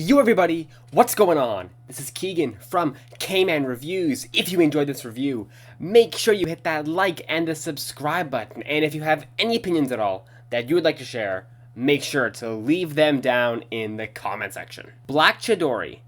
Yo everybody, what's going on? This is Keegan from Kman Reviews. If you enjoyed this review, make sure you hit that like and the subscribe button. And if you have any opinions at all that you would like to share, make sure to leave them down in the comment section. BlaQ Chidori,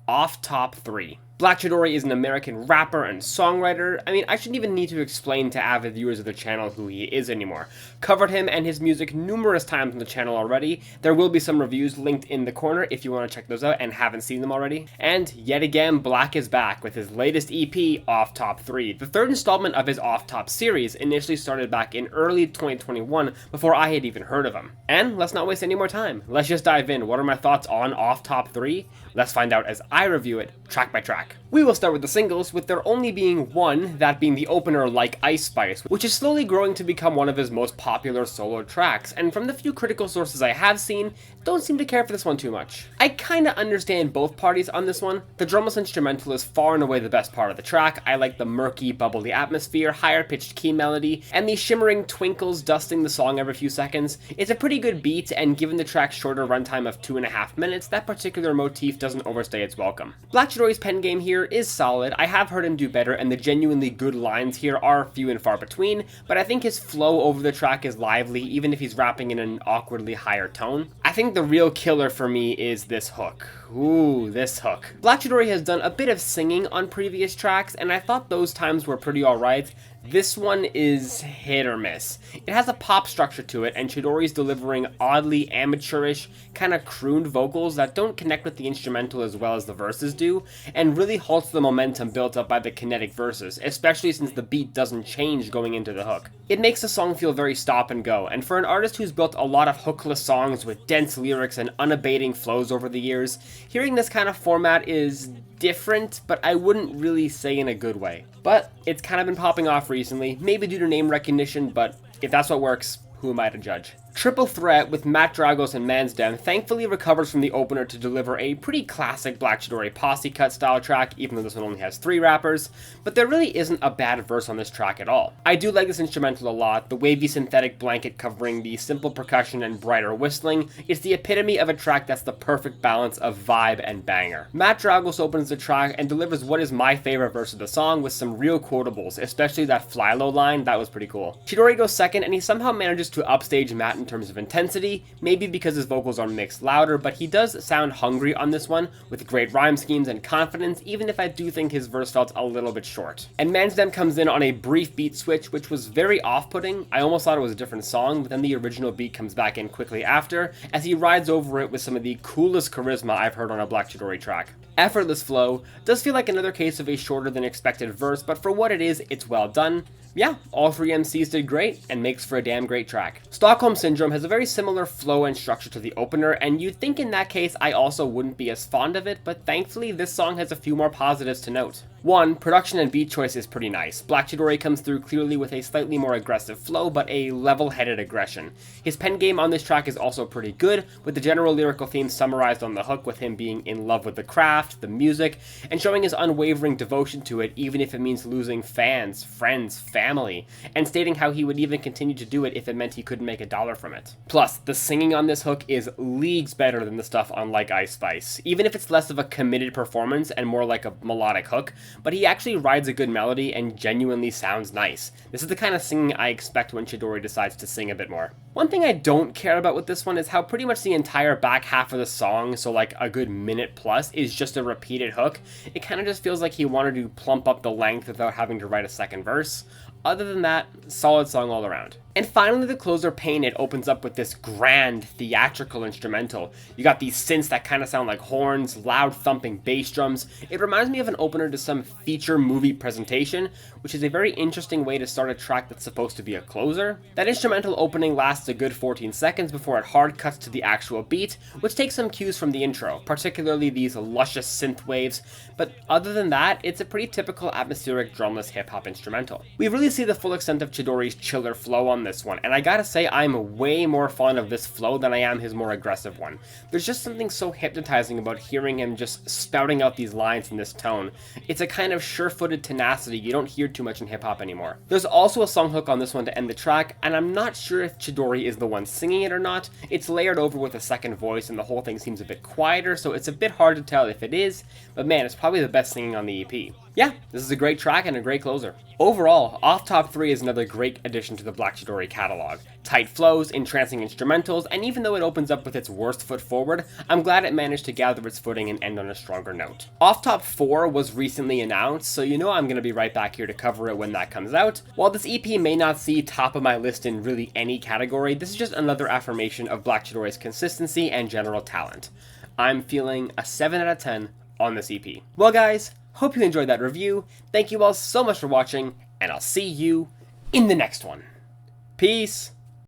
OffTop 3. BlaQ Chidori is an American rapper and songwriter. I mean, I shouldn't even need to explain to avid viewers of the channel who he is anymore. Covered him and his music numerous times on the channel already. There will be some reviews linked in the corner if you want to check those out and haven't seen them already. And yet again, BlaQ is back with his latest EP, OffTop 3. The third installment of his OffTop series initially started back in early 2021 before I had even heard of him. And let's not waste any more time. Let's just dive in. What are my thoughts on OffTop 3? Let's find out as I review it track by track. We will start with the singles, with there only being one, that being the opener Like Ice Spice, which is slowly growing to become one of his most popular solo tracks, and from the few critical sources I have seen, don't seem to care for this one too much. I kinda understand both parties on this one. The drumless instrumental is far and away the best part of the track. I like the murky, bubbly atmosphere, higher pitched key melody, and the shimmering twinkles dusting the song every few seconds. It's a pretty good beat, and given the track's shorter runtime of 2.5 minutes, that particular motif doesn't overstay its welcome. BlaQ Chidori's pen game here is solid. I have heard him do better, and the genuinely good lines here are few and far between, but I think his flow over the track is lively, even if he's rapping in an awkwardly higher tone. I think the real killer for me is this hook. Ooh, this hook. BlaQ Chidori has done a bit of singing on previous tracks, and I thought those times were pretty alright. This one is hit or miss. It has a pop structure to it, and Chidori's delivering oddly amateurish, kinda crooned vocals that don't connect with the instrumental as well as the verses do, and really halts the momentum built up by the kinetic verses, especially since the beat doesn't change going into the hook. It makes the song feel very stop and go, and for an artist who's built a lot of hookless songs with dense lyrics and unabating flows over the years, hearing this kind of format is different, but I wouldn't really say in a good way. But it's kind of been popping off recently, maybe due to name recognition, but if that's what works, who am I to judge? Triple Threat with Matt Dragos and KmanCf thankfully recovers from the opener to deliver a pretty classic BlaQ Chidori posse cut style track, even though this one only has 3 rappers, but there really isn't a bad verse on this track at all. I do like this instrumental a lot. The wavy synthetic blanket covering the simple percussion and brighter whistling is the epitome of a track that's the perfect balance of vibe and banger. Matt Dragos opens the track and delivers what is my favorite verse of the song with some real quotables, especially that fly low line. That was pretty cool. Chidori goes second, and he somehow manages to upstage Matt in terms of intensity, maybe because his vocals are mixed louder, but he does sound hungry on this one, with great rhyme schemes and confidence, even if I do think his verse felt a little bit short. And KmanCf comes in on a brief beat switch, which was very off-putting. I almost thought it was a different song, but then the original beat comes back in quickly after, as he rides over it with some of the coolest charisma I've heard on a BlaQ Chidori track. Effortless flow does feel like another case of a shorter than expected verse, but for what it is, it's well done. Yeah, all 3 MCs did great, and makes for a damn great track. Stockholm Syndrome has a very similar flow and structure to the opener, and you'd think in that case I also wouldn't be as fond of it, but thankfully this song has a few more positives to note. 1, production and beat choice is pretty nice. BlaQ Chidori comes through clearly with a slightly more aggressive flow, but a level-headed aggression. His pen game on this track is also pretty good, with the general lyrical theme summarized on the hook, with him being in love with the craft, the music, and showing his unwavering devotion to it, even if it means losing fans, friends, family, and stating how he would even continue to do it if it meant he couldn't make $1 from it. Plus, the singing on this hook is leagues better than the stuff on Like Ice Spice, even if it's less of a committed performance and more like a melodic hook, but he actually rides a good melody and genuinely sounds nice. This is the kind of singing I expect when Chidori decides to sing a bit more. One thing I don't care about with this one is how pretty much the entire back half of the song, so like a good minute plus, is just a repeated hook. It kind of just feels like he wanted to plump up the length without having to write a second verse. Other than that, solid song all around. And finally, the closer, Pain It, opens up with this grand, theatrical instrumental. You got these synths that kind of sound like horns, loud thumping bass drums. It reminds me of an opener to some feature movie presentation, which is a very interesting way to start a track that's supposed to be a closer. That instrumental opening lasts a good 14 seconds before it hard cuts to the actual beat, which takes some cues from the intro, particularly these luscious synth waves, but other than that, it's a pretty typical atmospheric drumless hip-hop instrumental. We really see the full extent of Chidori's chiller flow on this one, and I gotta say I'm way more fond of this flow than I am his more aggressive one. There's just something so hypnotizing about hearing him just spouting out these lines in this tone. It's a kind of sure-footed tenacity you don't hear too much in hip-hop anymore. There's also a song hook on this one to end the track, and I'm not sure if Chidori is the one singing it or not. It's layered over with a second voice, and the whole thing seems a bit quieter, so it's a bit hard to tell if it is, but man, it's probably the best singing on the EP. Yeah, this is a great track and a great closer. Overall, OffTop 3 is another great addition to the BlaQ Chidori catalog. Tight flows, entrancing instrumentals, and even though it opens up with its worst foot forward, I'm glad it managed to gather its footing and end on a stronger note. OffTop 4 was recently announced, so you know I'm going to be right back here to cover it when that comes out. While this EP may not see top of my list in really any category, this is just another affirmation of BlaQ Chidori's consistency and general talent. I'm feeling a 7 out of 10 on this EP. Well guys, hope you enjoyed that review. Thank you all so much for watching, and I'll see you in the next one. Peace!